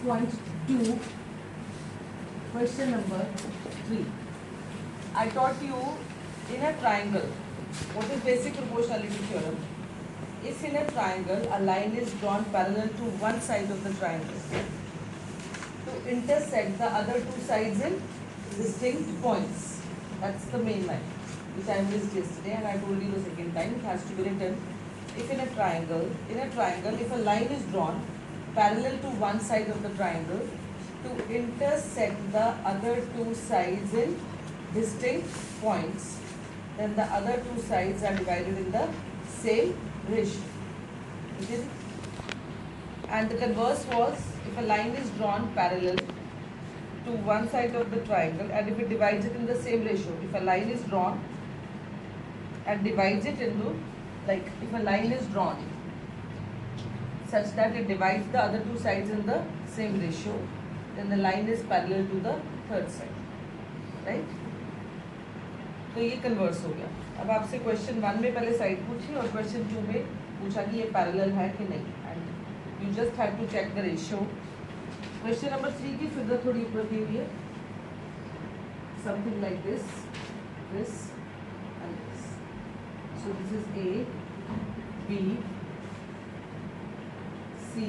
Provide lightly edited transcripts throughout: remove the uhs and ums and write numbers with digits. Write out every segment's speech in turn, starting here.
6.2, question number 3. I taught you in a triangle. What is basic proportionality theorem? If in a triangle a line is drawn parallel to one side of the triangle to intersect the other two sides in distinct points. That's the main line which I missed yesterday, and I told you the second time it has to be written. If in a triangle, if a line is drawn parallel to one side of the triangle to intersect the other two sides in distinct points, then the other two sides are divided in the same ratio. Okay? And the converse was, if a line is drawn parallel to one side of the triangle and if it divides it in the same ratio, if a line is drawn and divides it into, like if a line is drawn such that it divides the other two sides in the same ratio, then the line is parallel to the third side, right? तो ये converse हो गया. अब आपसे question 1 में पहले side पूछी और क्वेश्चन 2 में पूछा कि ये पैरेलल है कि नहीं, and you just have to check the ratio. Question number 3 की फिगर थोड़ी ऊपर दी हुई है, something like this and this. So this is A, B, C,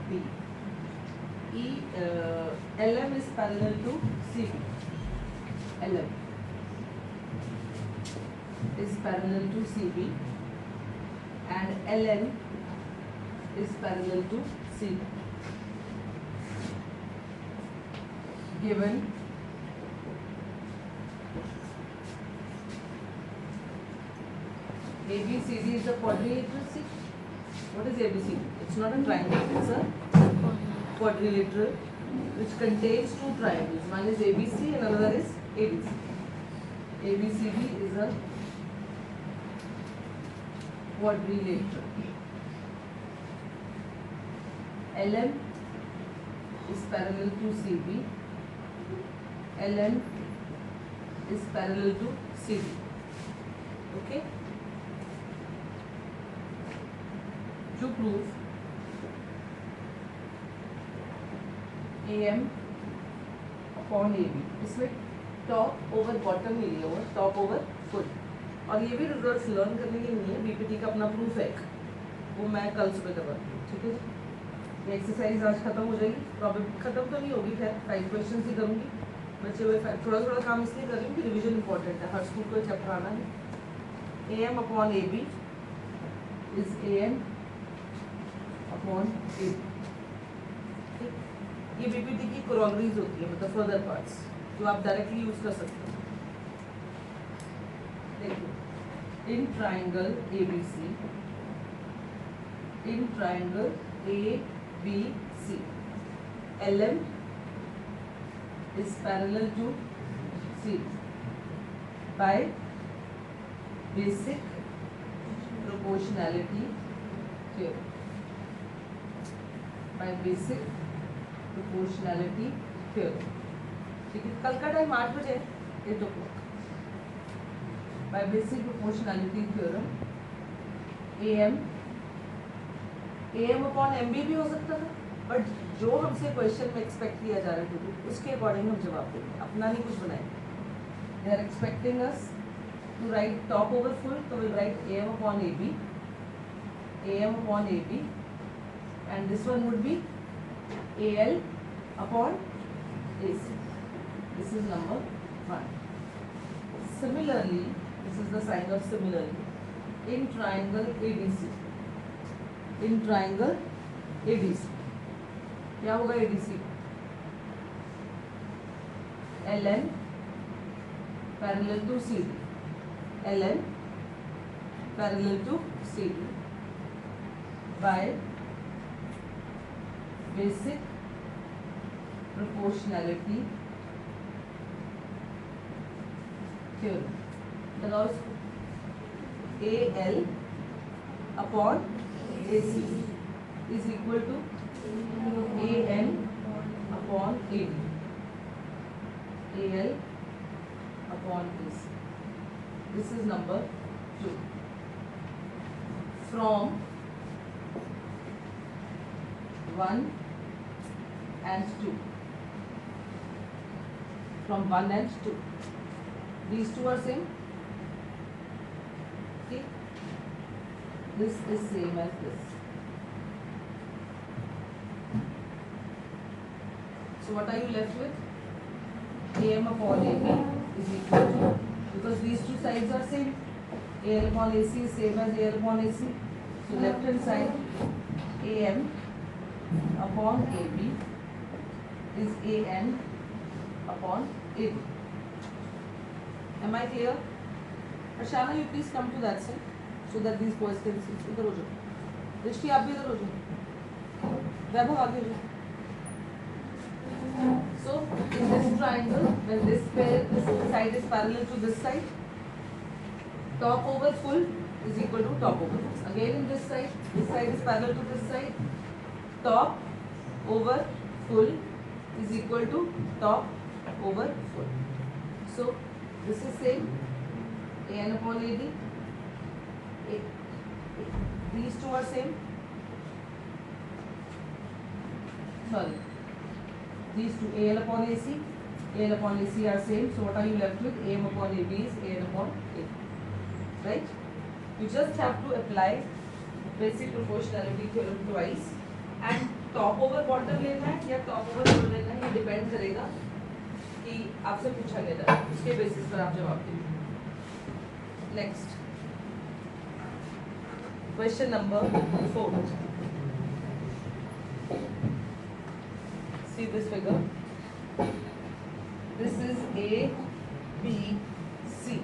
D. LM is parallel to CB. LM is parallel to CB and LN is parallel to CB. Given ABCD is a quadrilateral. See, what is ABCD? It's not a triangle, it's a quadrilateral which contains two triangles. One is ABC and another is ADC. ABCD is a quadrilateral. LM is parallel to CB. LN is parallel to CB. Okay? To prove AM upon AB, इसमें top over bottom नहीं लिया हुआ, top over foot. और ये भी results learn करने के नहीं है, बीपीटी का अपना प्रूफ है, वो मैं कल सुबह करवाती हूँ. ठीक है जी. ये एक्सरसाइज आज खत्म हो जाएगी, प्रॉब्लम खत्म तो नहीं होगी, खैर 5 क्वेश्चन ही करूँगी. बच्चे हुए थोड़ा थोड़ा काम इसलिए कर रही हूँ कि रिविजन इंपॉर्टेंट है, हर स्कूल को चैप्टर आना है. AM upon AB is AM upon AB. ये बीपीटी की कोरोलरीज होती है, मतलब फर्दर पार्ट्स जो आप डायरेक्टली यूज कर सकते हो. देखो, in triangle ABC, in triangle ABC, LM is parallel to C by basic proportionality theorem. By basic proportionality theorem. ठीक है, कल का टाइम 8 बजे 8 o'clock. By basic proportionality theorem, AM upon MB भी हो सकता था, बट जो हमसे क्वेश्चन में एक्सपेक्ट किया जा रहा है उसके अकॉर्डिंग हम जवाब देंगे, अपना नहीं कुछ बनाएंगे. They are expecting us to write top over full, so we'll write AM upon AB, AM upon AB, and this one would be AL upon AC. This is number 1. Similarly, this is the sign of similarly. In triangle ADC, in triangle ADC, क्या होगा ADC? LN parallel to CD, LN parallel to CD by basic proportionality theorem. That also AL upon AC is equal to AN upon AD. AL upon AC. This is number 2. From 1 and 2. From 1 and 2. These two are same. Okay. This is same as this. So what are you left with? AM upon AB is equal to, because these two sides are same, AL upon AC is same as AL upon AC. So left hand side AM upon AB is AN upon AB. Am I clear? Ashana, you please come to that side so that these boys can see. इधर हो जाओ. रिष्टि आप भी इधर हो जाओ. वैभव आगे हो जाओ. So in this triangle, when this side is parallel to this side, top over full is equal to top over. Again in this side is parallel to this side, top over full is equal to top over full. So this is same, AN upon AD. These two are same. Sorry. These two, AL upon AC, AL upon AC are same. So what are you left with? AM upon AB is AN upon AB. Right? You just have to apply basic proportionality theorem twice. And top over bottom लेना है या top over full लेना है, ये depend करेगा कि आपसे पूछा गया था, उसके basis पर आप जवाब दीजिए. Next. Question number 4. See this figure. This is A, B, C.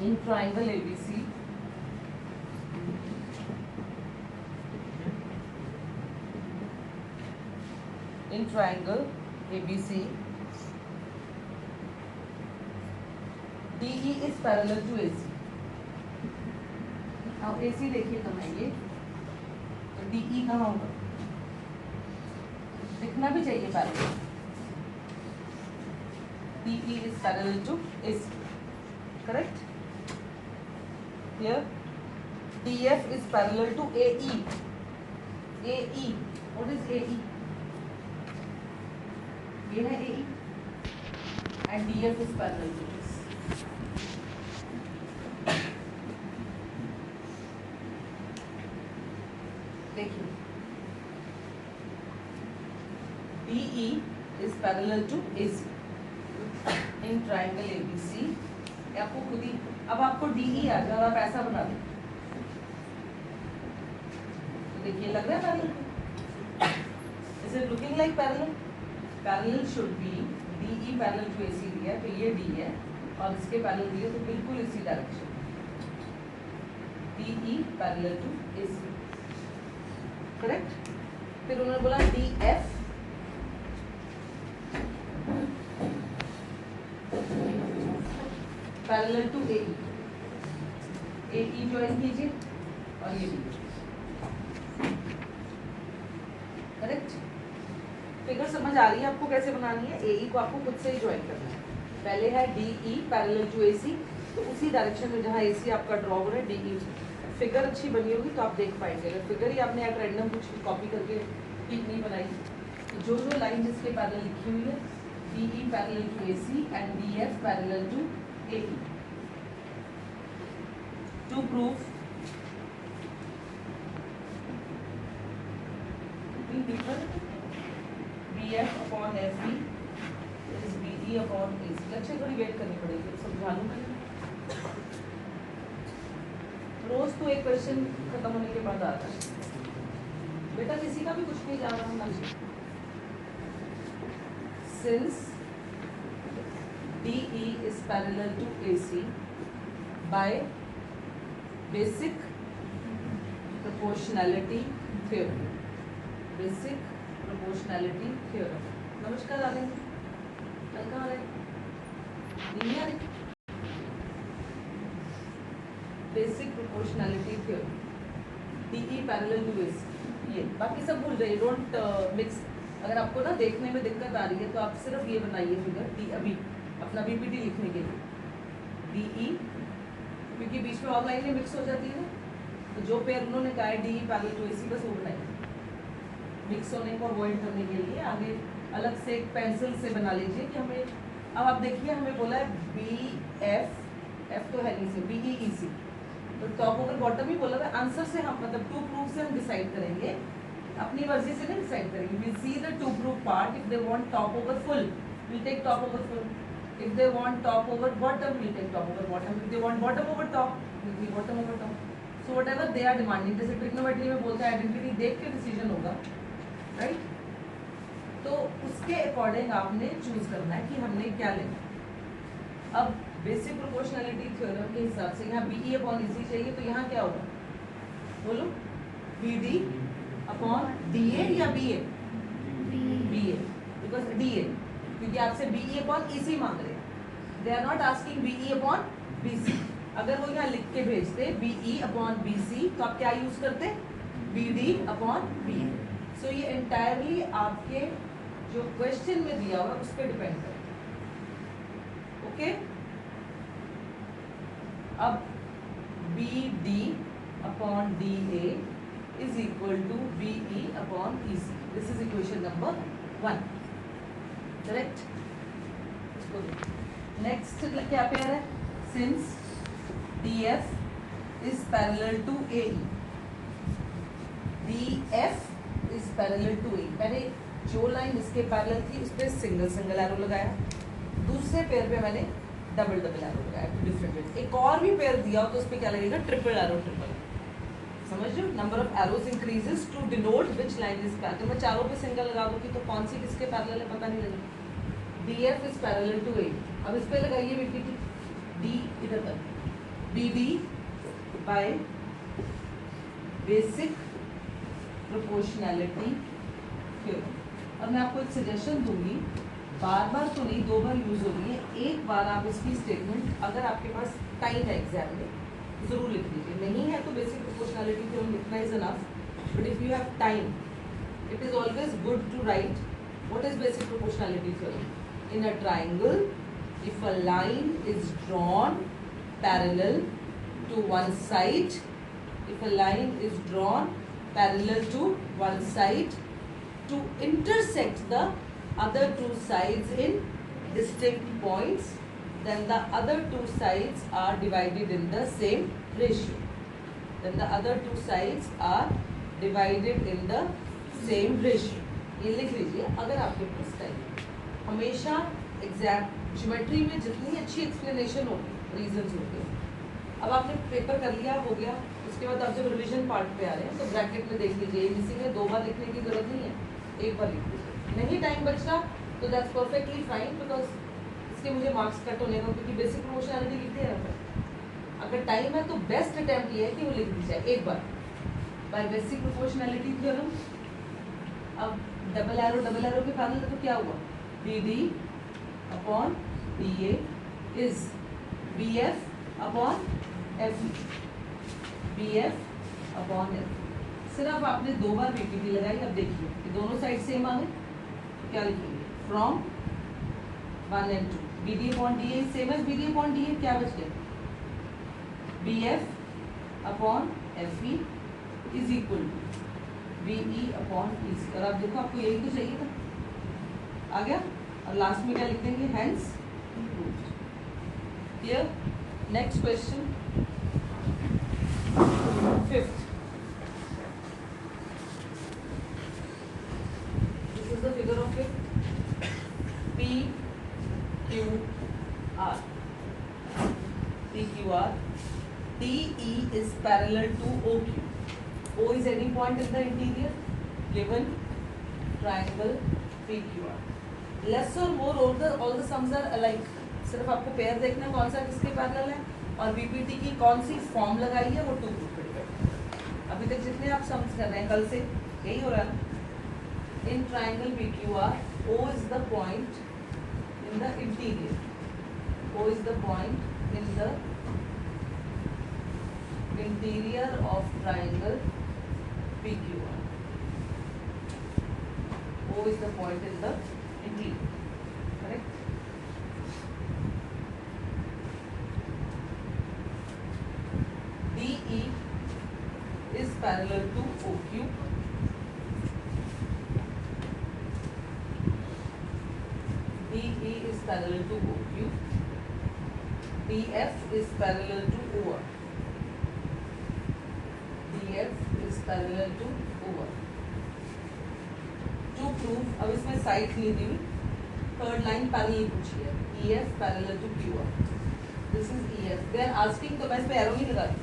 In triangle ABC, DE is parallel to AC. अब AC देखिए कहाँ है ये, तो DE कहाँ होगा? दिखना भी चाहिए parallel. DE is parallel to AC. Correct? Here, DF is parallel to AE. AE. What is AE? ये है AE. And DF is parallel to this. देखिए, DE is parallel to AC in triangle ABC. आपको खुद ही, अब आपको DE आ जाए और आप ऐसा बना दें, तो देखिए लग रहा है parallel. Is it looking like parallel? Parallel should be DE parallel to AC दिया, तो ये D है और इसके पैरेलल दिया, तो बिल्कुल इसी direction. DE parallel to AC. Correct. फिर उन्होंने बोला DF parallel to AE. AE join कीजिए और ये भी. करेक्ट. फिगर समझ आ रही है आपको कैसे बनानी है? AE को आपको खुद से ही ज्वाइन करना है. पहले है DE पैरेलल टू AC, तो उसी डायरेक्शन में जहाँ AC आपका ड्रॉ हो रहा है DE. फिगर अच्छी बनी होगी तो आप देख पाएंगे. अगर फिगर ही आपने एट रैंडम कुछ कॉपी करके ठीक नहीं बनाई, तो जो लाइन जिसके पैरेलल लिखी हुई है, DE parallel to AC and DF parallel to AE. To proof BF upon FE is BE upon AC. Lakshya थोड़ी वेट करनी पड़ेगी, समझा लूँ मैं. रोज तो एक क्वेश्चन खत्म होने के बाद आता है बेटा, किसी का भी कुछ नहीं जा रहा ना. Since DE is parallel to AC by basic proportionality theorem. Basic proportionality theorem. नमस्कार आ रहे, कल कहाँ आ रहे? नहीं आ रहे. Basic proportionality theorem, DE parallel to AC. ये बाकी सब भूल जाइए, डोंट मिक्स. अगर आपको ना देखने में दिक्कत आ रही है तो आप सिर्फ ये बनाइए फिगर D. अभी अपना BPT लिखने के लिए DE, क्योंकि बीच में और लाइनें मिक्स हो जाती है ना, तो जो पेयर उन्होंने कहा है डी पैरेलल टू एसी, बस वो बनाइए मिक्स होने को अवॉइड करने के लिए। आगे अलग से एक पेंसिल से बना लीजिए कि हमें, अब आप देखिए हमें बोला है बी एफ तो है नहीं से, बी ई सी, तो टॉप ओवर बॉटम ही बोला है। आंसर से हम मतलब टू प्रूफ से हम डिसाइड करेंगे, अपनी मर्जी से नहीं डिसाइड करेंगे। Will see the to proof part, if they want top over full will take top over full, if they want top over bottom will take top over bottom, if they want bottom over top will take bottom over top. So whatever they are demanding, जैसे trigonometry में बोलते हैं identity देख के decision होगा, right. तो उसके according आपने चूज करना है कि हमने क्या लेना। अब बेसिक प्रोपोर्शनैलिटी थ्योरम के हिसाब से यहाँ बी ई अपॉन ई सी चाहिए, तो यहाँ क्या होगा बोलो, B D upon D A या B A, B A, because D A, क्योंकि आपसे बी ई अपॉन ई सी मांग रहे हैं, they are not asking B E upon B C. अगर वो यहाँ लिख के भेजते B E upon B C, तो आप क्या यूज करते, B D upon B A. So ये एंटायरली आपके जो क्वेश्चन में दिया हुआ है उस पर डिपेंड करता है, ओके। अब B D upon D A is equal to BE upon EC. This is equation number 1. Correct? Next क्या पेयर है? Since DF is parallel to AE, DF is parallel to AE. मैंने जो line इसके parallel थी उस पर single arrow लगाया, दूसरे पेयर पे मैंने डबल एरो लगाया, डिफरेंट। एक और भी पेयर दिया हो तो उस पर क्या लगेगा, ट्रिपल एरो। समझ लो, number of arrows increases to denote which line is parallel. मैं चारों पे सिंगल लगा दूंगी तो कौन सी किसके पैरेलल है पता नहीं लगेगा। DF is parallel to A, अब इस पे लगाइए बीपीटी, D इधर तक, BD by basic proportionality theorem. और मैं आपको एक सजेशन दूंगी, बार बार तो नहीं, 2 बार यूज हो रही है, एक बार आप इसकी स्टेटमेंट अगर आपके पास टाइम है एग्जाम में जरूर लिख लीजिए, नहीं है तो बेसिक प्रोपोर्शनैलिटी थ्योरम लिखना is enough, but if you have time it is always good to write what is basic proportionality theorem. In a triangle if a line is drawn parallel to one side, if a line is drawn parallel to one side to intersect the other two sides in distinct points, then the other two sides are divided in the same ratio. Then the other two sides are divided in the same ratio. ये लिख लीजिए अगर आपके पास time. हमेशा exam geometry में जितनी अच्छी explanation होगी, रीजंस होंगे। अब आपने पेपर कर लिया, हो गया, उसके बाद आप जब रिवीजन पार्ट पे आ रहे हैं तो ब्रैकेट में देख लीजिए, मिसिंग है, 2 बार लिखने की जरूरत नहीं है, एक बार लिख लीजिए। नहीं टाइम बच रहा तो दैट्स परफेक्टली फाइन, बिकॉज इसके मुझे मार्क्स कट होने का, क्योंकि बेसिक प्रोपोर्शनैलिटी लिखते हैं। अगर टाइम है तो बेस्ट अटेम्प्ट ये है कि वो लिख दी जाए एक बार बाय बेसिक प्रोपोर्शनैलिटी थ्योरम। अब डबल एरो के पैरेलल तो क्या हुआ, BD upon DA is BF upon FE, BF upon FE। सिर्फ आपने 2 बार BPT लगाई। अब देखिए ये दोनों साइड सेम आ गए, क्या लिखेंगे, from 1 and 2 BD upon DA same है, BD अपॉन DA क्या बच गया, BF upon FE is equal to BE upon EC। और आप देखो आपको यही तो चाहिए था, आ गया। और लास्ट में क्या लिख देंगे, hence proved. Clear? Next question 5th। This is the figure of it, PQR, PQR, DE is parallel to OQ. O is any point in the interior given triangle PQR. Less or more all the sums are alike. सिर्फ आपको pair देखना कौन सा किसके parallel है, और BPT की कौन सी फॉर्म लगाई है वो 2 ग्रुप पे डिपेंड। अभी तक जितने आप सम्स कर रहे हैं कल से यही हो रहा है। In triangle PQR O is the point in the interior, O is the point in the interior of triangle PQR. O is the point in the interior, correct? DE is parallel to OQ. DE is parallel to OQ. DF is parallel to OR. DF is parallel to OR. To prove, अब इसमें side नहीं दी हुई, third line parallel पूछी है, EF parallel to QR. This is EF. They are asking, तो मैं इस पे एरो नहीं लगा दी,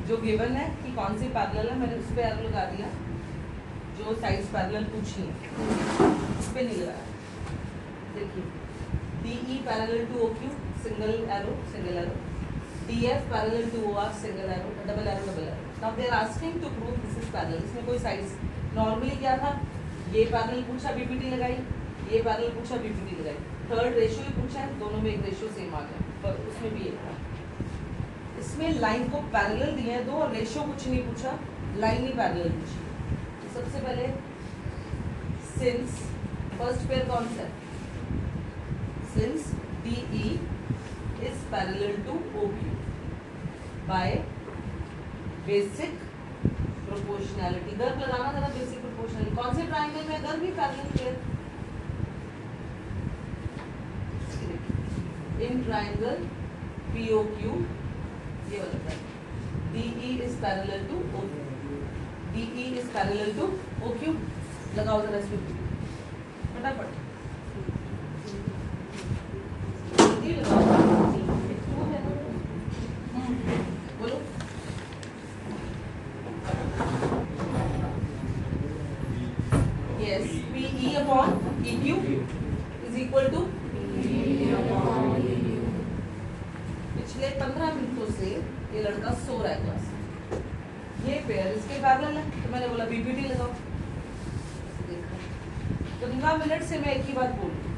जो गिवन है कि कौन सी पैरेलल है मैंने उस पे एरो लगा दिया, जो साइड्स पैरेलल पूछी है उस पे नहीं लगाया. देखिए DE parallel to OQ, single arrow, DF parallel to OR, single arrow, double arrow, double arrow. Now they are asking to prove this is parallel. इसमें कोई साइड्स, नॉर्मली क्या था, ये पैरेलल पूछा बीपीटी लगाई, ये पैरेलल पूछा बीपीटी लगाई, थर्ड रेशियो ही पूछा है, दोनों में एक रेशियो सेम आ गया, पर उसमें भी एक था. इसमें लाइन को पैरेलल दिए हैं दो और रेशियो कुछ नहीं पूछा, लाइन ही पैरेलल पूछी. तो सबसे पहले सिंस फर्स्ट पेयर कौन सा है, since DE is parallel to OQ by basic proportionality. गर्भ लगाना जरा, बेसिक प्रोपोर्शनलिटी. कौन से ट्राइंगल में गर्भ भी parallel pair, in triangle POQ, ये वाला triangle DE is parallel to OQ. DE is parallel to OQ. लगाओ जरा इसमें फटाफट. बोलो. Yes, PE upon EQ is equal to पिछले 15 मिनटों से ये लड़का सो रहा है क्लास. ये पेयर इसके पैरेलल है, तो मैंने बोला बीपीटी लगाओ. 15 मिनट से मैं एक ही बात बोल रही हूँ.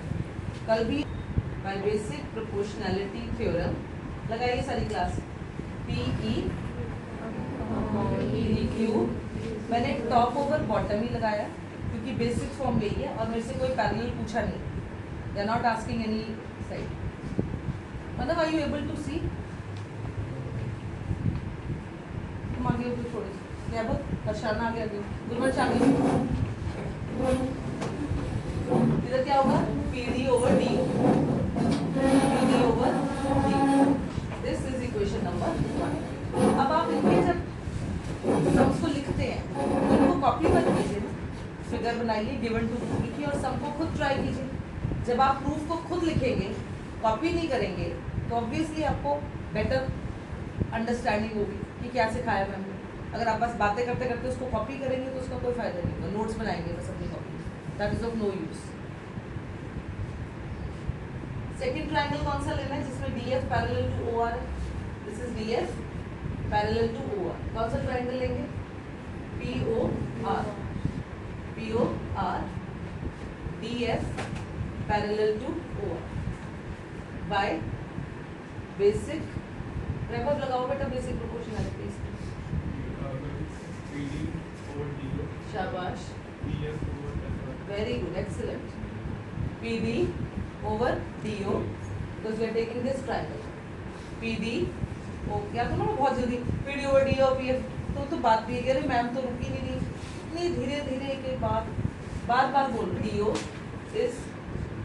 कल भी by basic proportionality theorem लगाइए सारी क्लास. PE EQ, मैंने टॉप ओवर बॉटम ही लगाया क्योंकि बेसिक फॉर्म यही है और मेरे से कोई पैरेलल पूछा नहीं. They are not asking any side. मतलब are you able to see, तुम आगे हो तो थोड़ी सी क्या बोल, हर्षाना आगे आगे, गुरबख्श आगे. इधर क्या होगा, PD over DO, PD over DO. This is equation number 1. अब आप इनके जब सम्स को लिखते हैं तो इनको कॉपी मत कीजिए ना, फिगर बनाइए, गिवन टू लिखिए और सम को खुद ट्राई कीजिए. जब आप प्रूफ को खुद लिखेंगे, कॉपी नहीं करेंगे, तो ऑब्वियसली आपको बेटर अंडरस्टैंडिंग होगी कि क्या सिखाया मैंने. अगर आप बस बातें करते करते उसको कॉपी करेंगे तो उसका कोई फायदा नहीं होगा. नोट्स बनाएंगे बस अपनी copy, that is of no use. Second triangle कौन सा लेना है जिसमें DF पैरेलल टू OR है. This is DF parallel to OR. कौन सा ट्राइंगल लेंगे, POR. DF parallel to OR by basic, refer लगाओ बेटा, बेसिक प्रोपोर्शनलिटी. शाबाश, very good, excellent. PD over DO because we are taking this triangle. PD क्या तो ना बहुत जल्दी PD over DO PF तो बात भी है, मैम तो रुकी नहीं रही, इतनी धीरे धीरे एक बार बोल. DO is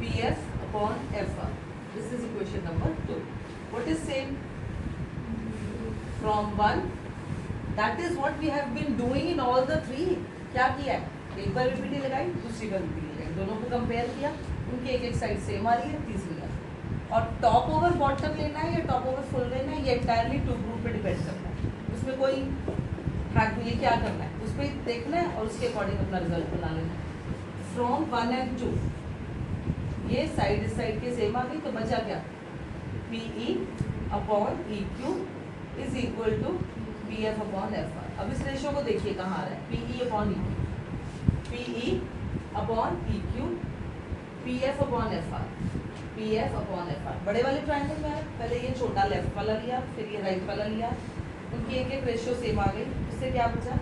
PF upon FR. This is equation number 2. What is same from 1? That is what we have been doing in all the three. क्या किया है, एक बार बीपीटी लगाई, दूसरी बार बीपीटी लगाई, दोनों को कंपेयर किया, उनकी एक एक साइड सेम आ रही है, तीसरी आ. और टॉप ओवर बॉटम लेना है या टॉप ओवर फुल लेना है, ये एंटायरली टू ग्रुप पे डिपेंड करता है. उसमें कोई हैक नहीं है, क्या करना है उस पर देखना है और उसके अकॉर्डिंग अपना रिजल्ट बना लेना है. फ्रॉम 1 and 2 ये साइड इस साइड के सेम आ गई, तो बचा क्या, PE upon EQ is equal to PF upon FR. अब इस रेशियो को देखिए कहाँ आ रहा है, PE upon EQ, PE upon EQ, PF upon FR, PF upon FR. बड़े वाले ट्राइंगल में है, पहले ये छोटा लेफ्ट वाला लिया, फिर ये राइट वाला लिया, उनकी एक एक रेशियो सेम आ गई. उससे क्या बचा,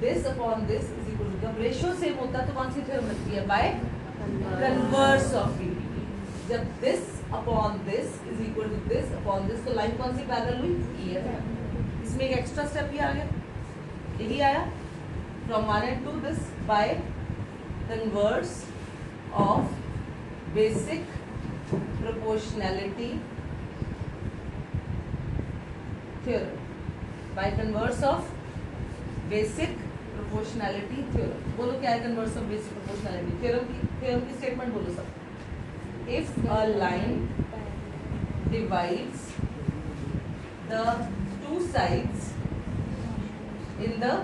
this upon this is equal to, जब रेशियो सेम होता है तो कौन सी थ्योरम लगती है, बाय कन्वर्स ऑफ PPT. जब this upon this is equal to this upon this, तो लाइन कौन सी पैरेलल हुई, EF. इसमें एक एक्स्ट्रा स्टेप ही आ गया, यही आया from 1 and 2 this by converse of basic proportionality theorem, bye converse of basic proportionality theorem. बोलो क्या है converse of basic proportionality theorem की स्टेटमेंट बोलो सब। If a line divides the two sides in the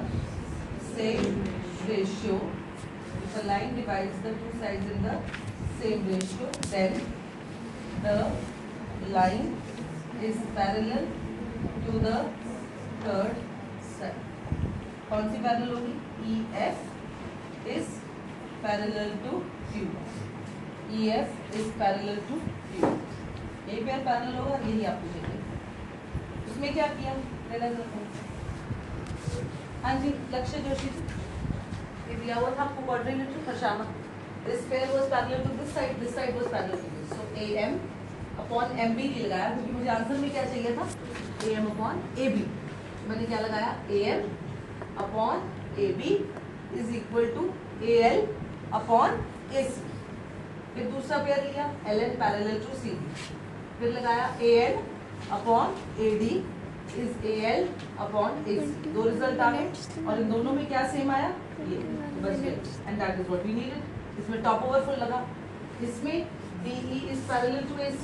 same ratio, if a line divides the two sides in the same ratio, then the line is parallel to the third side. कौन सी parallel होगी? EF is parallel to Q. EF is parallel to Q. यही pair parallel होगा, यही आप पूछेंगे। उसमें क्या किया? हाँ जी, लक्ष्य जोशी ये दिया हुआ था आपको क्वाड्रिलेटरल फरसाना। This pair was parallel to this side was parallel to this, so AM upon MB की लगाया, क्योंकि मुझे आंसर में क्या चाहिए था? AM upon AB। मैंने क्या लगाया? AM upon AB is equal to AL upon AC। फिर दूसरा पेयर लिया LN पैरेलल टू CD, फिर लगाया AN upon AD is AL upon AC। दो रिजल्ट आ गए और इन दोनों में क्या सेम आया? ये बस ये, and that is what we needed. इसमें टॉप ओवर फुल लगा, इसमें DE is parallel to AC,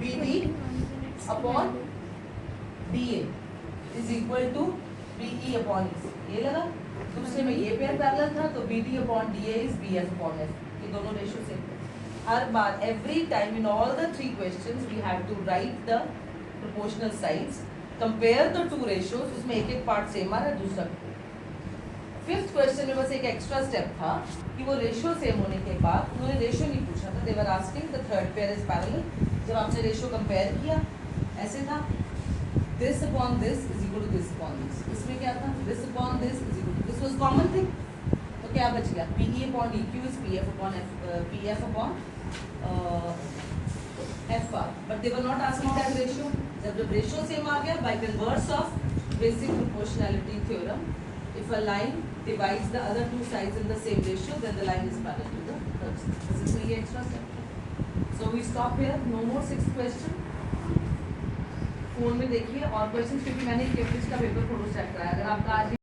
BD upon DA is equal to BE upon AC, ये लगा। दूसरे में ये पेयर पैरेलल था तो BD upon DA is BF upon F, ये दोनों रेशियो सेम थे। हर बार every time in all the three questions we had to write the proportional sides, compare the two ratios, उसमें एक एक पार्ट सेम आ रहा है, दूसरा। फिफ्थ क्वेश्चन में बस एक एक्स्ट्रा स्टेप था कि वो रेशियो सेम होने के बाद उन्होंने रेशियो नहीं पूछा था, they were asking the third pair is parallel। जब आपने रेशियो कंपेयर किया ऐसे था this upon this is equal to this upon this, इसमें क्या था? this upon this is equal to this was common thing, तो क्या बच गया? PE upon EQ is PF upon PF upon FR, but they were not asking that ratio। जब ratio same आ गया, by converse of basic proportionality theorem, if a line divides the other two sides in the same ratio, then the line is parallel to the third side। This is really extra step। So we stop here, no more sixth question। Phone में देखिए और questions, क्योंकि मैंने Cambridge का paper photo set कराया, अगर आपका आज